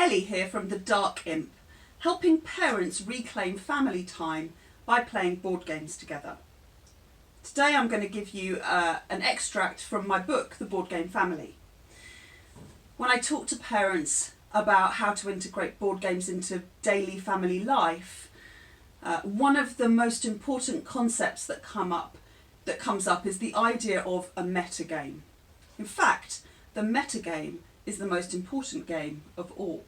Ellie here from the Dark Imp, helping parents reclaim family time by playing board games together. Today I'm going to give you an extract from my book, The Board Game Family. When I talk to parents about how to integrate board games into daily family life, one of the most important concepts that comes up is the idea of a metagame. In fact, the metagame is the most important game of all.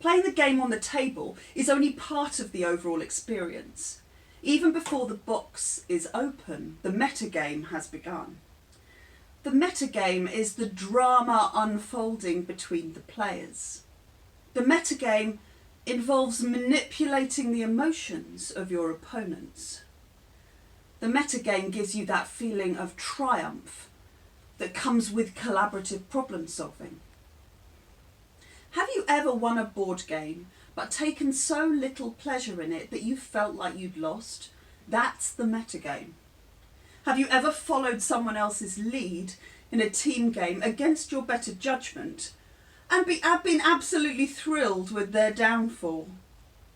Playing the game on the table is only part of the overall experience. Even before the box is open, the metagame has begun. The metagame is the drama unfolding between the players. The metagame involves manipulating the emotions of your opponents. The metagame gives you that feeling of triumph that comes with collaborative problem solving. Have you ever won a board game but taken so little pleasure in it that you felt like you'd lost? That's the metagame. Have you ever followed someone else's lead in a team game against your better judgment and been absolutely thrilled with their downfall?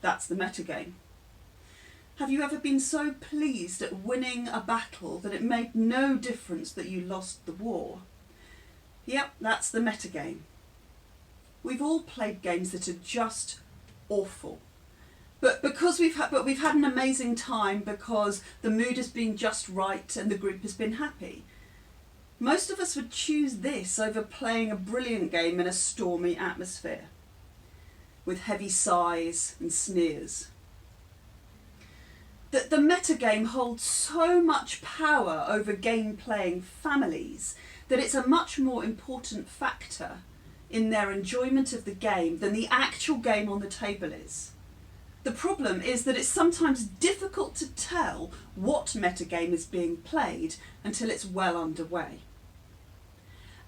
That's the metagame. Have you ever been so pleased at winning a battle that it made no difference that you lost the war? Yep, that's the metagame. We've all played games that are just awful. But we've had an amazing time because the mood has been just right and the group has been happy. Most of us would choose this over playing a brilliant game in a stormy atmosphere with heavy sighs and sneers. The metagame holds so much power over game-playing families that it's a much more important factor in their enjoyment of the game than the actual game on the table is. The problem is that it's sometimes difficult to tell what metagame is being played until it's well underway.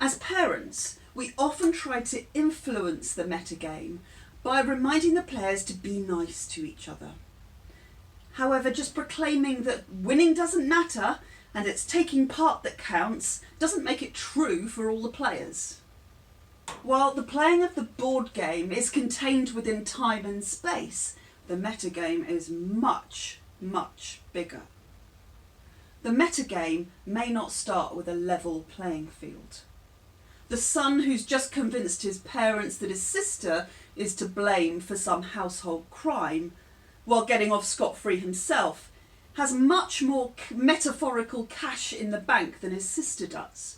As parents, we often try to influence the metagame by reminding the players to be nice to each other. However, just proclaiming that winning doesn't matter and it's taking part that counts doesn't make it true for all the players. While the playing of the board game is contained within time and space, the metagame is much, much bigger. The metagame may not start with a level playing field. The son who's just convinced his parents that his sister is to blame for some household crime while getting off scot-free himself has much more metaphorical cash in the bank than his sister does.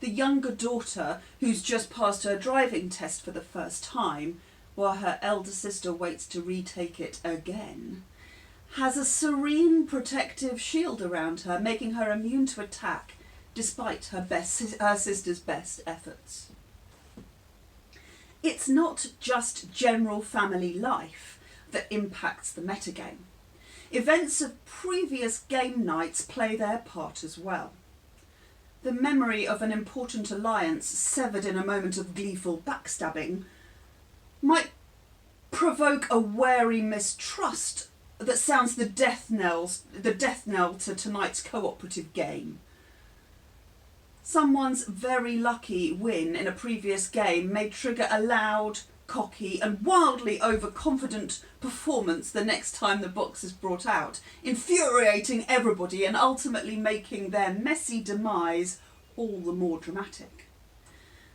The younger daughter, who's just passed her driving test for the first time, while her elder sister waits to retake it again, has a serene protective shield around her, making her immune to attack despite her sister's best efforts. It's not just general family life that impacts the metagame. Events of previous game nights play their part as well. The memory of an important alliance severed in a moment of gleeful backstabbing might provoke a wary mistrust that sounds the death knell to tonight's cooperative game. Someone's very lucky win in a previous game may trigger a loud, cocky and wildly overconfident performance the next time the box is brought out, infuriating everybody and ultimately making their messy demise all the more dramatic.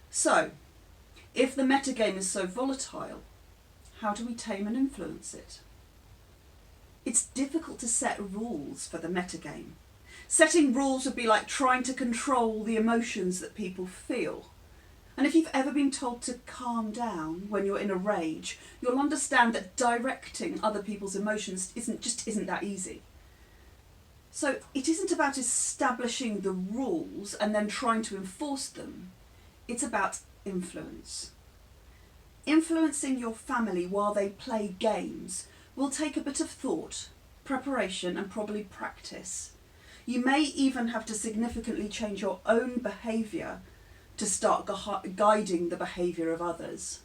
So, if the metagame is so volatile, how do we tame and influence it? It's difficult to set rules for the metagame. Setting rules would be like trying to control the emotions that people feel. And if you've ever been told to calm down when you're in a rage, you'll understand that directing other people's emotions isn't that easy. So it isn't about establishing the rules and then trying to enforce them. It's about influence. Influencing your family while they play games will take a bit of thought, preparation and probably practice. You may even have to significantly change your own behaviour to start guiding the behaviour of others.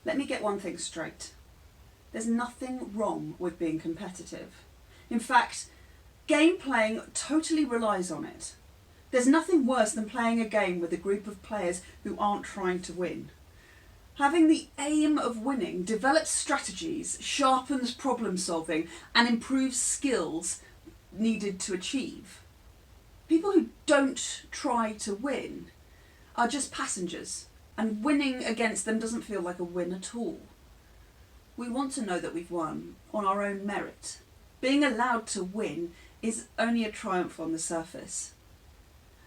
Let me get one thing straight. There's nothing wrong with being competitive. In fact, game playing totally relies on it. There's nothing worse than playing a game with a group of players who aren't trying to win. Having the aim of winning develops strategies, sharpens problem solving, and improves skills needed to achieve. People who don't try to win are just passengers, and winning against them doesn't feel like a win at all. We want to know that we've won on our own merit. Being allowed to win is only a triumph on the surface.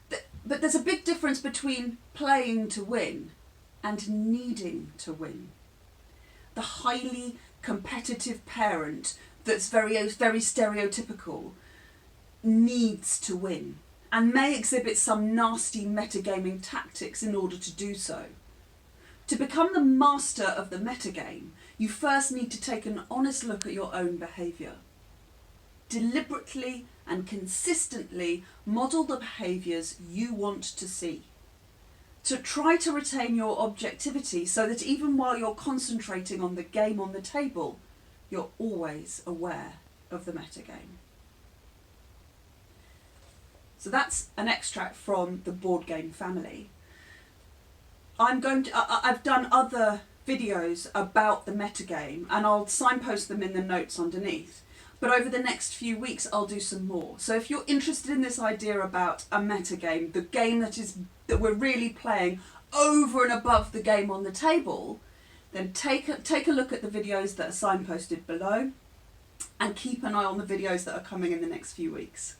But there's a big difference between playing to win and needing to win. The highly competitive parent that's very stereotypical needs to win and may exhibit some nasty metagaming tactics in order to do so. To become the master of the metagame, you first need to take an honest look at your own behaviour. Deliberately and consistently model the behaviours you want to see. To try to retain your objectivity so that even while you're concentrating on the game on the table, you're always aware of the metagame. So that's an extract from the board game family. I've done other videos about the metagame and I'll signpost them in the notes underneath. But over the next few weeks, I'll do some more. So if you're interested in this idea about a metagame, the game that we're really playing over and above the game on the table, then take a look at the videos that are signposted below and keep an eye on the videos that are coming in the next few weeks.